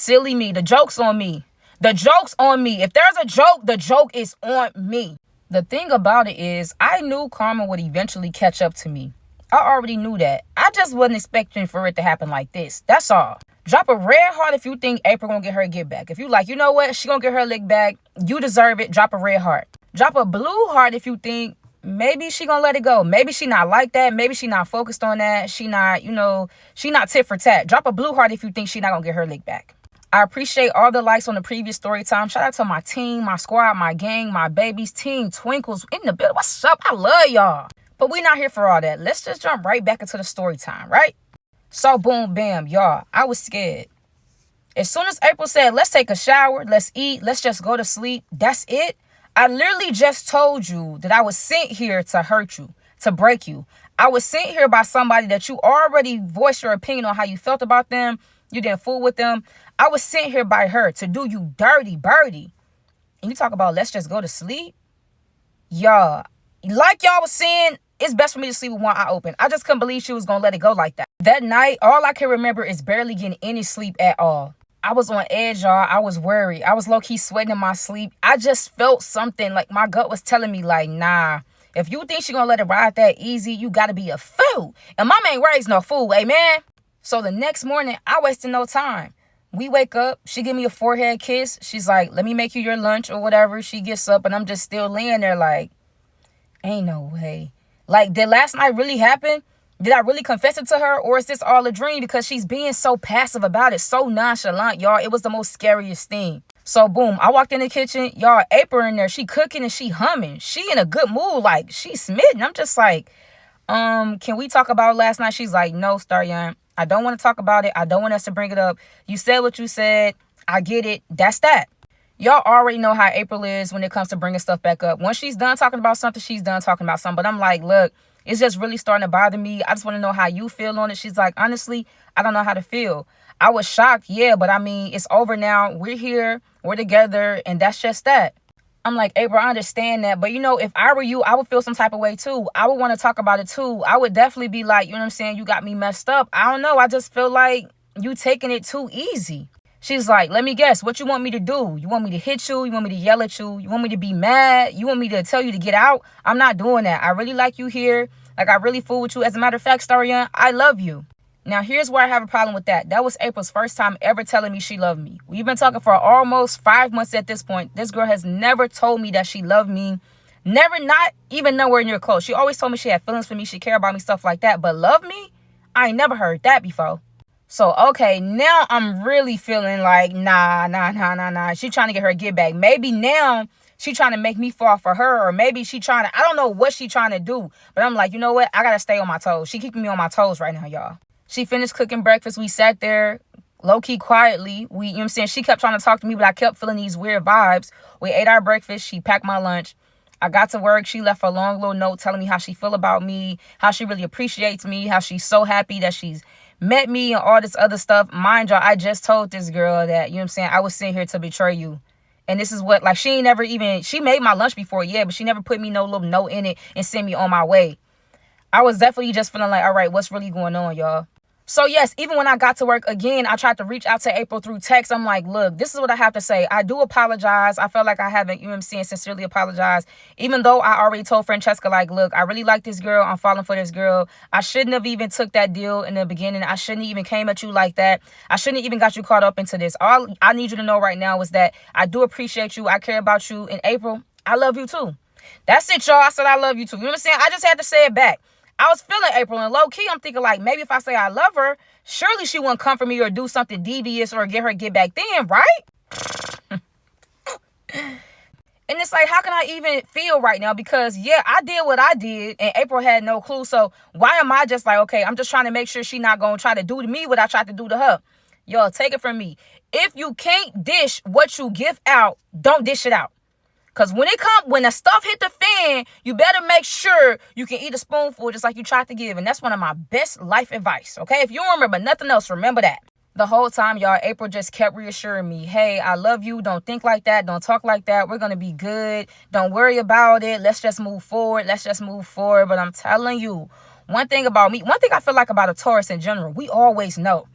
Silly me. The joke's on me. The joke's on me. If there's a joke, the joke is on me. The thing about it is, I knew karma would eventually catch up to me. I already knew that. I just wasn't expecting for it to happen like this. That's all. Drop a red heart if you think April gonna get her get back. If you like, you know what? She gonna get her lick back. You deserve it. Drop a red heart. Drop a blue heart if you think maybe she gonna let it go. Maybe she not like that. Maybe she not focused on that. She not, she not tit for tat. Drop a blue heart if you think she not gonna get her lick back. I appreciate all the likes on the previous story time. Shout out to my team, my squad, my gang, my babies, Team Twinkles in the building. What's up? I love y'all. But we not here for all that. Let's just jump right back into the story time, right? So boom, bam, y'all. I was scared. As soon as April said, let's take a shower, let's eat, let's just go to sleep, that's it. I literally just told you that I was sent here to hurt you, to break you. I was sent here by somebody that you already voiced your opinion on how you felt about them. You didn't fool with them. I was sent here by her to do you dirty, birdie. And you talk about let's just go to sleep? Y'all, like y'all was saying, it's best for me to sleep with one eye open. I just couldn't believe she was going to let it go like that. That night, all I can remember is barely getting any sleep at all. I was on edge, y'all. I was worried. I was low-key sweating in my sleep. I just felt something like my gut was telling me like, nah, if you think she going to let it ride that easy, you got to be a fool. And mama ain't raised no fool, amen? So the next morning, I wasted no time. We wake up. She give me a forehead kiss. She's like, let me make you your lunch or whatever. She gets up and I'm just still laying there like, ain't no way. Like, did last night really happen? Did I really confess it to her? Or is this all a dream? Because she's being so passive about it, so nonchalant, y'all. It was the most scariest thing. So, boom, I walked in the kitchen. Y'all, April in there. She cooking and she humming. She in a good mood. Like, she smitten. I'm just like, can we talk about last night? She's like, no, Staryan. I don't want to talk about it. I don't want us to bring it up. You said what you said. I get it. That's that. Y'all already know how April is when it comes to bringing stuff back up. Once she's done talking about something, she's done talking about something. But I'm like, look, it's just really starting to bother me. I just want to know how you feel on it. She's like, honestly, I don't know how to feel. I was shocked. Yeah, but I mean, it's over now. We're here. We're together. And that's just that. I'm like, April, I understand that. But, if I were you, I would feel some type of way, too. I would want to talk about it, too. I would definitely be like, you know what I'm saying? You got me messed up. I don't know. I just feel like you taking it too easy. She's like, let me guess. What you want me to do? You want me to hit you? You want me to yell at you? You want me to be mad? You want me to tell you to get out? I'm not doing that. I really like you here. Like, I really fool with you. As a matter of fact, Staryan, I love you. Now, here's where I have a problem with that. That was April's first time ever telling me she loved me. We've been talking for almost 5 months at this point. This girl has never told me that she loved me. Never, not even nowhere near close. She always told me she had feelings for me. She cared about me, stuff like that. But love me? I ain't never heard that before. So, okay, now I'm really feeling like, nah. She trying to get her get back. Maybe now she trying to make me fall for her. Or maybe she trying to, I don't know what she trying to do. But I'm like, you know what? I got to stay on my toes. She keeping me on my toes right now, y'all. She finished cooking breakfast. We sat there low-key quietly. You know what I'm saying? She kept trying to talk to me, but I kept feeling these weird vibes. We ate our breakfast. She packed my lunch. I got to work. She left a long little note telling me how she feel about me, how she really appreciates me, how she's so happy that she's met me and all this other stuff. Mind y'all, I just told this girl that, you know what I'm saying, I was sent here to betray you. And this is what, like, she made my lunch before, yeah, but she never put me no little note in it and sent me on my way. I was definitely just feeling like, all right, what's really going on, y'all? So, yes, even when I got to work again, I tried to reach out to April through text. I'm like, look, this is what I have to say. I do apologize. I felt like I haven't, you know what I'm saying, sincerely apologized. Even though I already told Francesca, like, look, I really like this girl. I'm falling for this girl. I shouldn't have even took that deal in the beginning. I shouldn't even came at you like that. I shouldn't even got you caught up into this. All I need you to know right now is that I do appreciate you. I care about you. And April, I love you too. That's it, y'all. I said I love you too. You know what I'm saying? I just had to say it back. I was feeling April, and low-key, I'm thinking, like, maybe if I say I love her, surely she wouldn't come for me or do something devious or get her get back then, right? And it's like, how can I even feel right now? Because, yeah, I did what I did, and April had no clue. So why am I just like, okay, I'm just trying to make sure she's not going to try to do to me what I tried to do to her. Y'all, take it from me. If you can't dish what you give out, don't dish it out. Because when the stuff hit the fan, you better make sure you can eat a spoonful just like you tried to give. And that's one of my best life advice, okay? If you don't remember nothing else, remember that. The whole time, y'all, April just kept reassuring me, hey, I love you. Don't think like that. Don't talk like that. We're going to be good. Don't worry about it. Let's just move forward. But I'm telling you, one thing I feel like about a Taurus in general, we always know.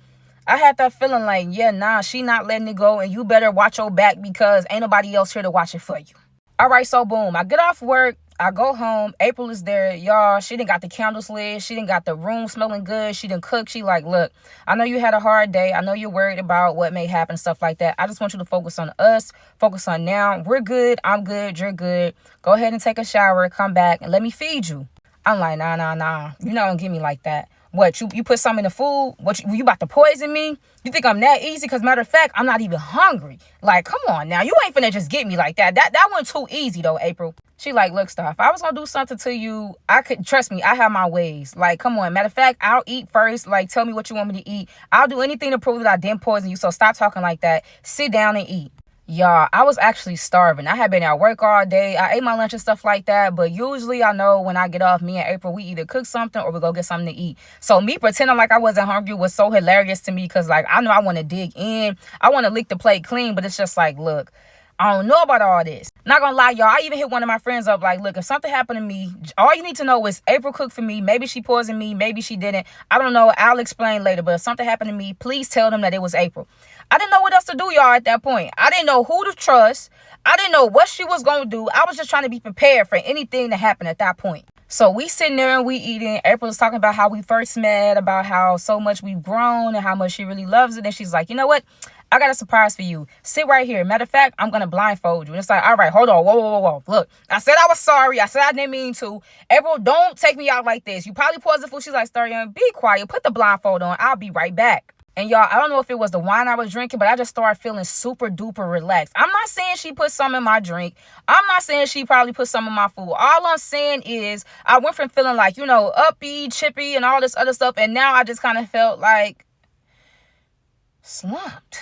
I had that feeling like, yeah, nah, she not letting it go, and you better watch your back because ain't nobody else here to watch it for you. All right, so boom, I get off work. I go home. April is there. Y'all, she done got the candles lit. She done got the room smelling good. She done cook. She like, look, I know you had a hard day. I know you're worried about what may happen, stuff like that. I just want you to focus on us. Focus on now. We're good. I'm good. You're good. Go ahead and take a shower. Come back and let me feed you. I'm like, nah. You're not going to get me like that. What, you put something in the food? What, you about to poison me? You think I'm that easy? Because matter of fact, I'm not even hungry. Like, come on now. You ain't finna just get me like that. That went too easy though, April. She like, look, Star, if I was gonna do something to you, I could, trust me, I have my ways. Like, come on. Matter of fact, I'll eat first. Like, tell me what you want me to eat. I'll do anything to prove that I didn't poison you. So stop talking like that. Sit down and eat. Y'all, I was actually starving. I had been at work all day. I ate my lunch and stuff like that. But usually I know when I get off, me and April, we either cook something or we go get something to eat. So me pretending like I wasn't hungry was so hilarious to me because, like, I know I want to dig in. I want to lick the plate clean. But it's just like, look, I don't know about all this. Not gonna lie, y'all. I even hit one of my friends up like, look, if something happened to me, all you need to know is April cooked for me. Maybe she poisoned me. Maybe she didn't. I don't know. I'll explain later. But if something happened to me, please tell them that it was April. I didn't know what else to do, y'all, at that point. I didn't know who to trust. I didn't know what she was going to do. I was just trying to be prepared for anything to happen at that point. So we sitting there and we eating. April was talking about how we first met, about how so much we've grown and how much she really loves it. And she's like, you know what? I got a surprise for you. Sit right here. Matter of fact, I'm going to blindfold you. And it's like, all right, hold on. Whoa. Look, I said I was sorry. I said I didn't mean to. April, don't take me out like this. You probably poisoned food. She's like, Starion, be quiet. Put the blindfold on. I'll be right back. And y'all, I don't know if it was the wine I was drinking, but I just started feeling super duper relaxed. I'm not saying she put some in my drink. I'm not saying she probably put some in my food. All I'm saying is I went from feeling like, you know, uppy, chippy, and all this other stuff. And now I just kind of felt like slumped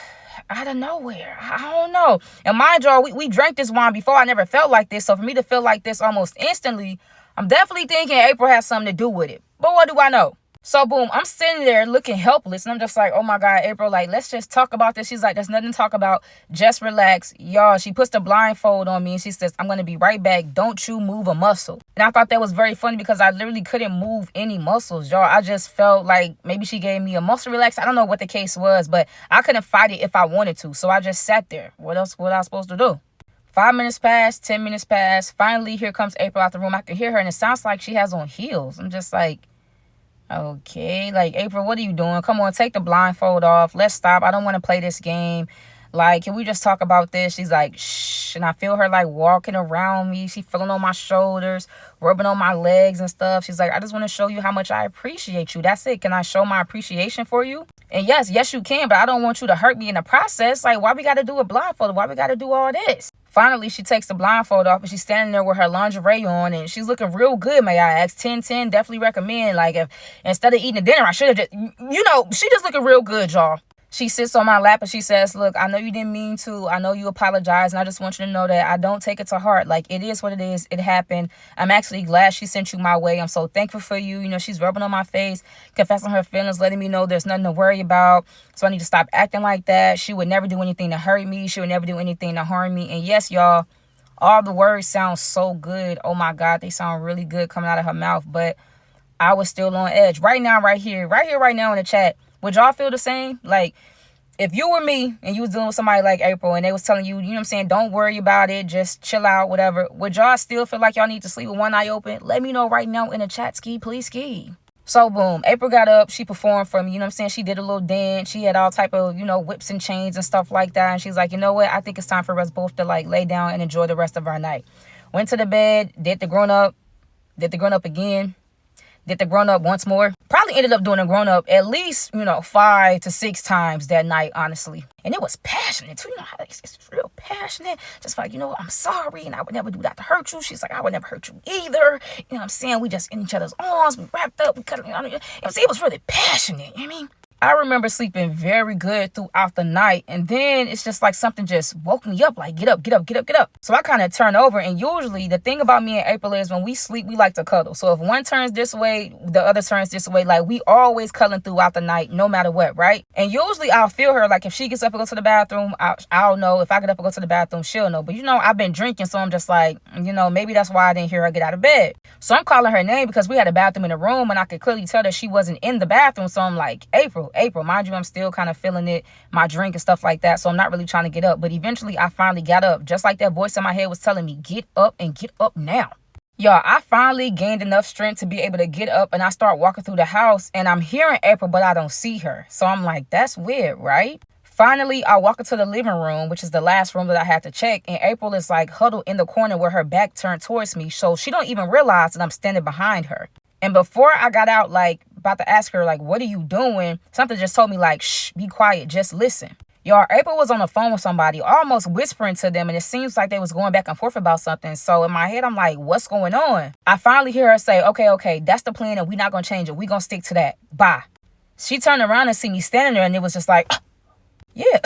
out of nowhere. I don't know. And mind y'all, we drank this wine before. I never felt like this. So for me to feel like this almost instantly, I'm definitely thinking April has something to do with it. But what do I know? So boom, I'm sitting there looking helpless and I'm just like, oh my God, April, like, let's just talk about this. She's like, there's nothing to talk about. Just relax. Y'all, she puts the blindfold on me and she says, I'm going to be right back. Don't you move a muscle. And I thought that was very funny because I literally couldn't move any muscles, y'all. I just felt like maybe she gave me a muscle relax. I don't know what the case was, but I couldn't fight it if I wanted to. So I just sat there. What else was I supposed to do? 5 minutes passed, 10 minutes passed. Finally, here comes April out the room. I can hear her and it sounds like she has on heels. I'm just like, okay, like, April, what are you doing? Come on, take the blindfold off. Let's stop. I don't want to play this game. Like, can we just talk about this? She's like, shh. And I feel her, like, walking around me. She feeling on my shoulders, rubbing on my legs and stuff. She's like, I just want to show you how much I appreciate you. That's it. Can I show my appreciation for you? And yes, you can. But I don't want you to hurt me in the process. Like, why we got to do a blindfold? Why we got to do all this? Finally, she takes the blindfold off and she's standing there with her lingerie on and she's looking real good, may I ask. 10-10, definitely recommend. Like, if instead of eating dinner, I should have just, you know, she just looking real good, y'all. She sits on my lap and she says, look, I know you didn't mean to. I know you apologize. And I just want you to know that I don't take it to heart. Like, it is what it is. It happened. I'm actually glad she sent you my way. I'm so thankful for you. You know, she's rubbing on my face, confessing her feelings, letting me know there's nothing to worry about. So I need to stop acting like that. She would never do anything to hurt me. She would never do anything to harm me. And yes, y'all, all the words sound so good. Oh my God, they sound really good coming out of her mouth. But I was still on edge. Right now, right here, right now in the chat. Would y'all feel the same? Like, if you were me and you was dealing with somebody like April and they was telling you, you know what I'm saying, don't worry about it, just chill out, whatever, would y'all still feel like y'all need to sleep with one eye open? Let me know right now in the chat, ski, please, ski. So boom, April got up, she performed for me, you know what I'm saying, she did a little dance, she had all type of, you know, whips and chains and stuff like that, and she's like, you know what, I think it's time for us both to, like, lay down and enjoy the rest of our night. Went to the bed, did the grown-up again, did the grown-up once more. Probably ended up doing a grown-up at least, you know, 5 to 6 times that night, honestly. And it was passionate, too. You know how it's real passionate. Just like, you know, I'm sorry, and I would never do that to hurt you. She's like, I would never hurt you either. You know what I'm saying? We just in each other's arms. We wrapped up. We cut. It was really passionate. You know what I mean? I remember sleeping very good throughout the night. And then it's just like something just woke me up. Like, get up. So I kind of turn over. And usually the thing about me and April is when we sleep, we like to cuddle. So if one turns this way, the other turns this way. Like, we always cuddling throughout the night, no matter what, right? And usually I'll feel her. Like, if she gets up and go to the bathroom, I'll know. If I get up and go to the bathroom, she'll know. But, you know, I've been drinking. So I'm just like, you know, maybe that's why I didn't hear her get out of bed. So I'm calling her name because we had a bathroom in the room. And I could clearly tell that she wasn't in the bathroom. So I'm like, April. April. Mind you, I'm still kind of feeling it, my drink and stuff like that. So I'm not really trying to get up. But eventually I finally got up. Just like that voice in my head was telling me, get up and get up now. Y'all, I finally gained enough strength to be able to get up, and I start walking through the house, and I'm hearing April, but I don't see her. So I'm like, that's weird, right? Finally, I walk into the living room, which is the last room that I had to check, and April is like huddled in the corner with her back turned towards me, so she don't even realize that I'm standing behind her. And before I got out, like, about to ask her, like, what are you doing? Something just told me, like, shh, be quiet, just listen. Y'all, April was on the phone with somebody, almost whispering to them, and it seems like they was going back and forth about something. So in my head, I'm like, what's going on? I finally hear her say, okay, that's the plan, and we're not going to change it. We're going to stick to that. Bye. She turned around and see me standing there, and it was just like, yeah.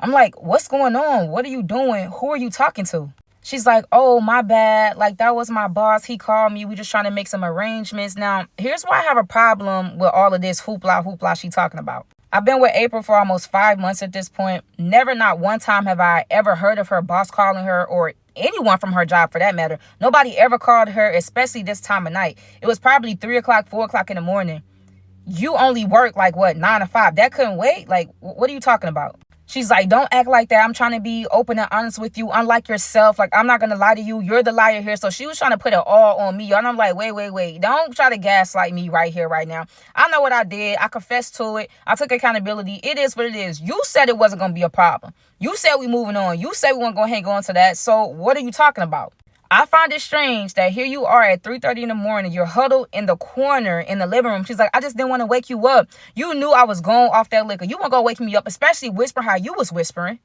I'm like, what's going on? What are you doing? Who are you talking to? She's like, oh, my bad. Like, that was my boss. He called me. We just trying to make some arrangements. Now, here's why I have a problem with all of this hoopla she talking about. I've been with April for almost 5 months at this point. Never, not one time have I ever heard of her boss calling her, or anyone from her job for that matter. Nobody ever called her, especially this time of night. It was probably 3 o'clock, 4 o'clock in the morning. You only work like, what, 9 to 5? That couldn't wait? Like, what are you talking about? She's like, don't act like that. I'm trying to be open and honest with you. Unlike yourself. Like, I'm not going to lie to you. You're the liar here. So she was trying to put it all on me. And I'm like, wait. Don't try to gaslight me right here, right now. I know what I did. I confessed to it. I took accountability. It is what it is. You said it wasn't going to be a problem. You said we moving on. You said we weren't going to hang on to that. So what are you talking about? I find it strange that here you are at 3:30 in the morning. You're huddled in the corner in the living room. She's like, I just didn't want to wake you up. You knew I was going off that liquor. You weren't going to wake me up, especially whispering how you was whispering.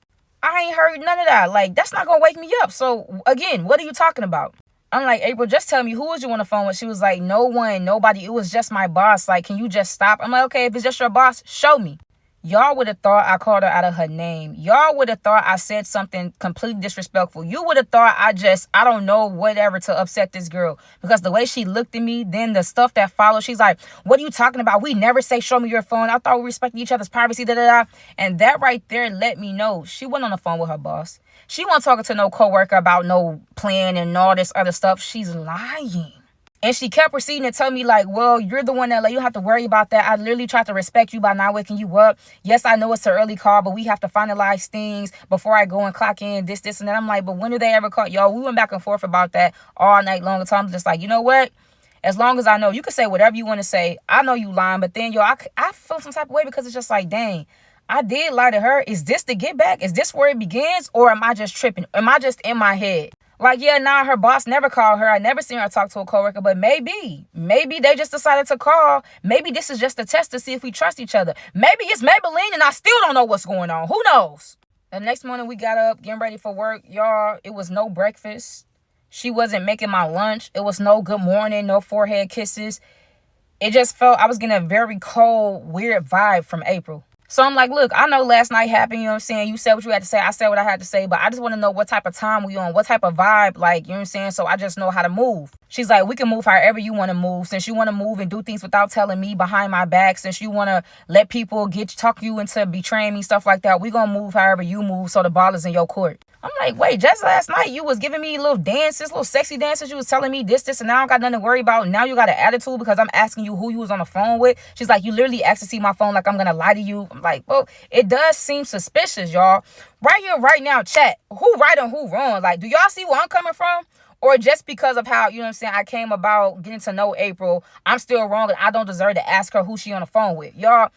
I ain't heard none of that. Like, that's not going to wake me up. So, again, what are you talking about? I'm like, April, just tell me, who was you on the phone with? She was like, no one, nobody. It was just my boss. Like, can you just stop? I'm like, okay, if it's just your boss, show me. Y'all would have thought I called her out of her name. Y'all would have thought I said something completely disrespectful. You would have thought I don't know, whatever, to upset this girl. Because the way she looked at me, then the stuff that followed, she's like, what are you talking about? We never say, show me your phone. I thought we respected each other's privacy, da-da-da. And that right there let me know she wasn't on the phone with her boss. She wasn't talking to no coworker about no plan and all this other stuff. She's lying. And she kept proceeding to tell me, like, well, you're the one that, like, you don't have to worry about that. I literally tried to respect you by not waking you up. Yes, I know it's an early call, but we have to finalize things before I go and clock in this, and that. I'm like, but when do they ever call? Y'all, we went back and forth about that all night long. So I'm just like, you know what? As long as I know, you can say whatever you want to say. I know you lying, but then, y'all, I feel some type of way because it's just like, dang, I did lie to her. Is this the get back? Is this where it begins? Or am I just tripping? Am I just in my head? Like, yeah, nah, her boss never called her. I never seen her talk to a coworker, but maybe they just decided to call. Maybe this is just a test to see if we trust each other. Maybe it's Maybelline and I still don't know what's going on. Who knows? The next morning we got up, getting ready for work. Y'all, it was no breakfast. She wasn't making my lunch. It was no good morning, no forehead kisses. It just felt I was getting a very cold, weird vibe from April. So I'm like, look, I know last night happened, you know what I'm saying? You said what you had to say. I said what I had to say. But I just want to know what type of time we on, what type of vibe, like, you know what I'm saying? So I just know how to move. She's like, we can move however you want to move. Since you want to move and do things without telling me behind my back, since you want to let people talk you into betraying me, stuff like that, we going to move however you move so the ball is in your court. I'm like, wait, just last night you was giving me little dances, little sexy dances. You was telling me this, and now I don't got nothing to worry about. Now you got an attitude because I'm asking you who you was on the phone with. She's like, you literally asked to see my phone like I'm going to lie to you. I'm like, well, it does seem suspicious, y'all. Right here, right now, chat, who right and who wrong? Like, do y'all see where I'm coming from? Or just because of how, you know what I'm saying, I came about getting to know April, I'm still wrong and I don't deserve to ask her who she on the phone with. Y'all,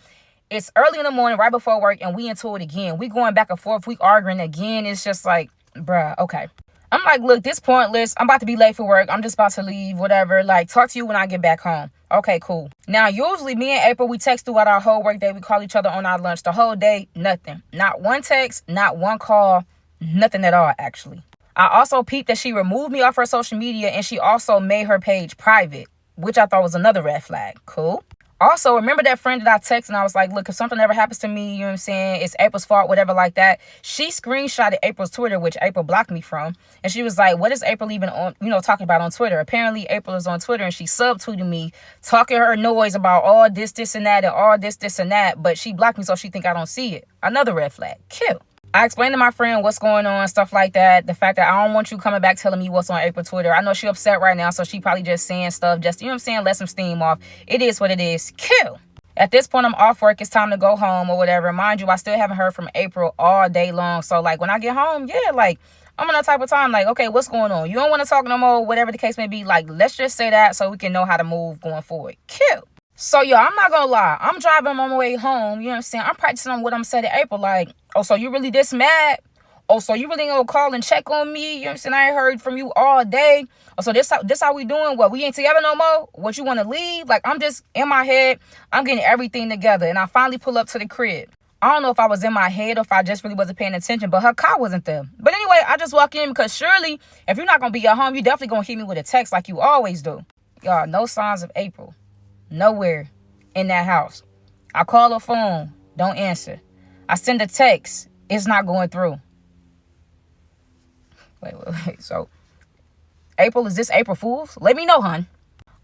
it's early in the morning, right before work, and we into it again. We going back and forth. We arguing again. It's just like, bruh, okay. I'm like, look, this pointless. I'm about to be late for work. I'm just about to leave, whatever. Like, talk to you when I get back home. Okay, cool. Now, usually me and April, we text throughout our whole work day. We call each other on our lunch. The whole day, nothing. Not one text, not one call, nothing at all, actually. I also peeped that she removed me off her social media, and she also made her page private, which I thought was another red flag. Cool. Also, remember that friend that I texted and I was like, look, if something ever happens to me, you know what I'm saying, it's April's fault, whatever like that. She screenshotted April's Twitter, which April blocked me from. And she was like, what is April even on, talking about on Twitter? Apparently, April is on Twitter and she subtweeted me, talking her noise about all this, and that, and all this, and that. But she blocked me, so she think I don't see it. Another red flag. Cute. I explained to my friend what's going on, stuff like that. The fact that I don't want you coming back telling me what's on April Twitter. I know she upset right now, so she probably just saying stuff, just, you know what I'm saying, let some steam off. It is what it is. Kill. At this point, I'm off work. It's time to go home or whatever. Mind you, I still haven't heard from April all day long. So, like, when I get home, yeah, like, I'm on that type of time. Like, okay, what's going on? You don't want to talk no more, whatever the case may be. Like, let's just say that so we can know how to move going forward. Cute. So, yo, I'm not going to lie. I'm driving on my way home. You know what I'm saying? I'm practicing on what I'm saying to April. Like, oh, so you really this mad? Oh, so you really gonna call and check on me? You know what I'm saying? I ain't heard from you all day. Oh, so this how we doing? What, we ain't together no more? What, you want to leave? Like, I'm just in my head. I'm getting everything together. And I finally pull up to the crib. I don't know if I was in my head or if I just really wasn't paying attention, but her car wasn't there. But anyway, I just walk in because surely if you're not going to be at home, you definitely going to hit me with a text like you always do. Y'all, no signs of April. Nowhere in that house. I call her phone. Don't answer. I send a text. It's not going through. Wait. So, April, is this April Fool's? Let me know, hon.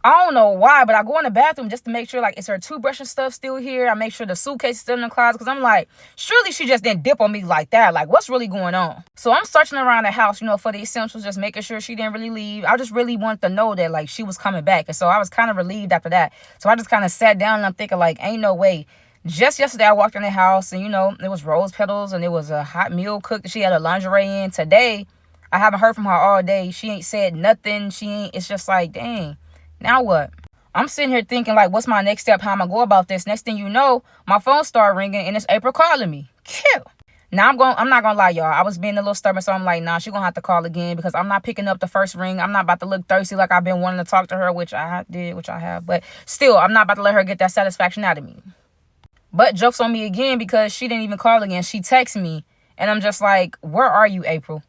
I don't know why, but I go in the bathroom just to make sure, like, is her toothbrush and stuff still here? I make sure the suitcase is still in the closet because I'm like, surely she just didn't dip on me like that. Like, what's really going on? So I'm searching around the house, for the essentials, just making sure she didn't really leave. I just really wanted to know that, like, she was coming back. And so I was kind of relieved after that. So I just kind of sat down and I'm thinking, like, ain't no way. Just yesterday, I walked in the house and, there was rose petals and there was a hot meal cooked that she had her lingerie in. Today, I haven't heard from her all day. She ain't said nothing. It's just like, dang, now what? I'm sitting here thinking, like, what's my next step? How am I go about this? Next thing you know, my phone started ringing and it's April calling me. Cute. Now I'm not gonna lie, y'all. I was being a little stubborn, so I'm like, nah, she gonna have to call again because I'm not picking up the first ring. I'm not about to look thirsty like I've been wanting to talk to her, which I have. But still, I'm not about to let her get that satisfaction out of me. But joke's on me again because she didn't even call again. She texted me and I'm just like, where are you, April?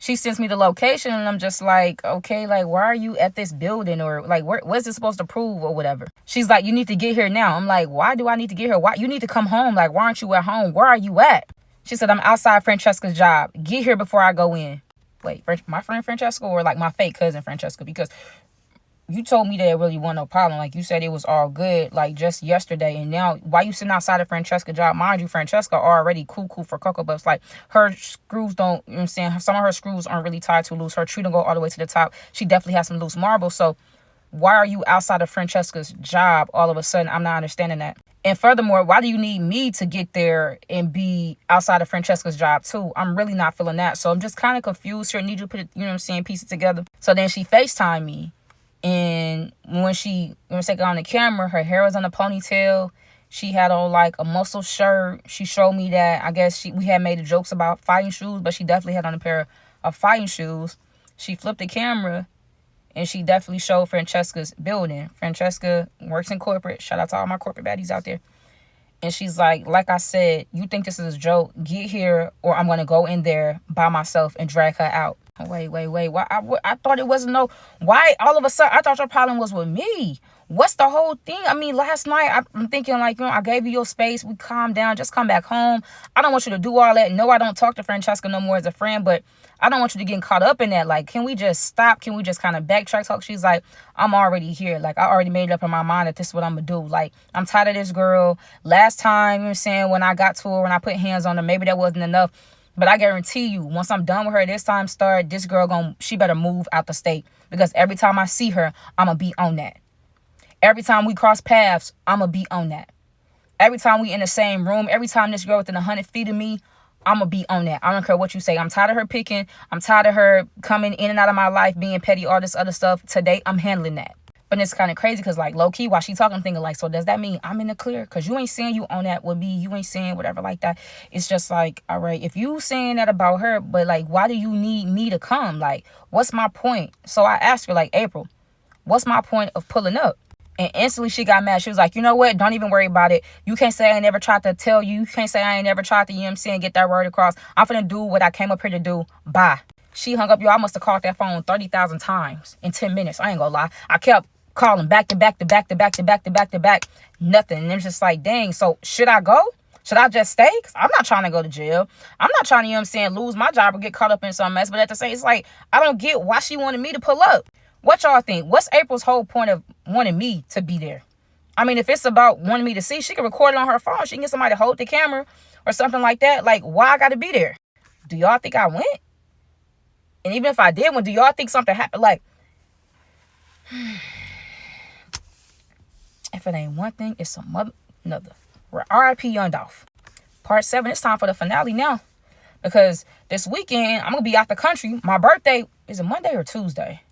She sends me the location and I'm just like, okay, like, why are you at this building? Or like, what's this supposed to prove or whatever? She's like, you need to get here now. I'm like, why do I need to get here? Why? You need to come home. Like, why aren't you at home? Where are you at? She said, I'm outside Francesca's job. Get here before I go in. Wait, my friend Francesca or like my fake cousin Francesca? Because you told me that it really wasn't no problem. Like, you said it was all good, like, just yesterday. And now, why you sitting outside of Francesca's job? Mind you, Francesca already cuckoo for Cocoa Puffs. Like, her screws don't, you know what I'm saying? Some of her screws aren't really tied too loose. Her tree don't go all the way to the top. She definitely has some loose marbles. So, why are you outside of Francesca's job all of a sudden? I'm not understanding that. And furthermore, why do you need me to get there and be outside of Francesca's job too? I'm really not feeling that. So, I'm just kind of confused here. I need you to put it, you know what I'm saying, piece it together. So, then she FaceTimed me. And when she got on the camera, her hair was on a ponytail. She had on like a muscle shirt. She showed me that I guess we had made the jokes about fighting shoes, but she definitely had on a pair of fighting shoes. She flipped the camera and she definitely showed Francesca's building. Francesca works in corporate. Shout out to all my corporate baddies out there. And she's like I said, you think this is a joke? Get here or I'm going to go in there by myself and drag her out. Wait. Why? I thought it wasn't no... Why all of a sudden? I thought your problem was with me. What's the whole thing? I mean, last night, I'm thinking like, I gave you your space. We calmed down. Just come back home. I don't want you to do all that. No, I don't talk to Francesca no more as a friend, but I don't want you to get caught up in that. Like, can we just stop? Can we just kind of backtrack talk? She's like, I'm already here. Like, I already made up in my mind that this is what I'm going to do. Like, I'm tired of this girl. Last time, you know what I'm saying, when I got to her, when I put hands on her, maybe that wasn't enough. But I guarantee you, once I'm done with her this time start, this girl she better move out the state. Because every time I see her, I'm going to be on that. Every time we cross paths, I'm going to be on that. Every time we in the same room, every time this girl within 100 feet of me, I'm going to be on that. I don't care what you say. I'm tired of her picking. I'm tired of her coming in and out of my life, being petty, all this other stuff. Today, I'm handling that. But it's kind of crazy because, like, low-key, while she talking, I'm thinking, like, so does that mean I'm in the clear? Because you ain't saying you on that with me. You ain't saying whatever like that. It's just like, all right, if you saying that about her, but, like, why do you need me to come? Like, what's my point? So I asked her, like, April, what's my point of pulling up? And instantly she got mad. She was like, you know what? Don't even worry about it. You can't say I ain't never tried to tell you. You can't say I ain't never tried to, you know what I'm saying, get that word across. I'm finna do what I came up here to do. Bye. She hung up. Yo, I must have called that phone 30,000 times in 10 minutes. I ain't gonna lie. I kept calling back to back. Nothing. And it's just like, dang, so should I go? Should I just stay? Because I'm not trying to go to jail. I'm not trying to, you know what I'm saying, lose my job or get caught up in some mess. But at the same, it's like, I don't get why she wanted me to pull up. What y'all think? What's April's whole point of wanting me to be there? I mean, if it's about wanting me to see, she can record it on her phone. She can get somebody to hold the camera or something like that. Like, why I got to be there? Do y'all think I went? And even if I did went, do y'all think something happened? Like, if it ain't one thing, it's some mother... Another. R.I.P. Young Dolph. Part 7, it's time for the finale now. Because this weekend, I'm going to be out the country. My birthday, is it Monday or Tuesday?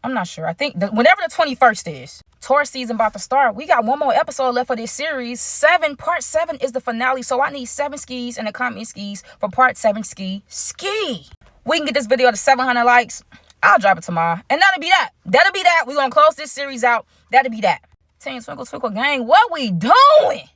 I'm not sure. I think whenever the 21st is. Tour season about to start. We got one more episode left for this series. Part 7 is the finale. So I need 7 skis in the comment skis for part 7 ski. We can get this video to 700 likes. I'll drop it tomorrow. And that'll be that. We're going to close this series out. That'll be that. Team Twinkle Twinkle Gang, what we doing?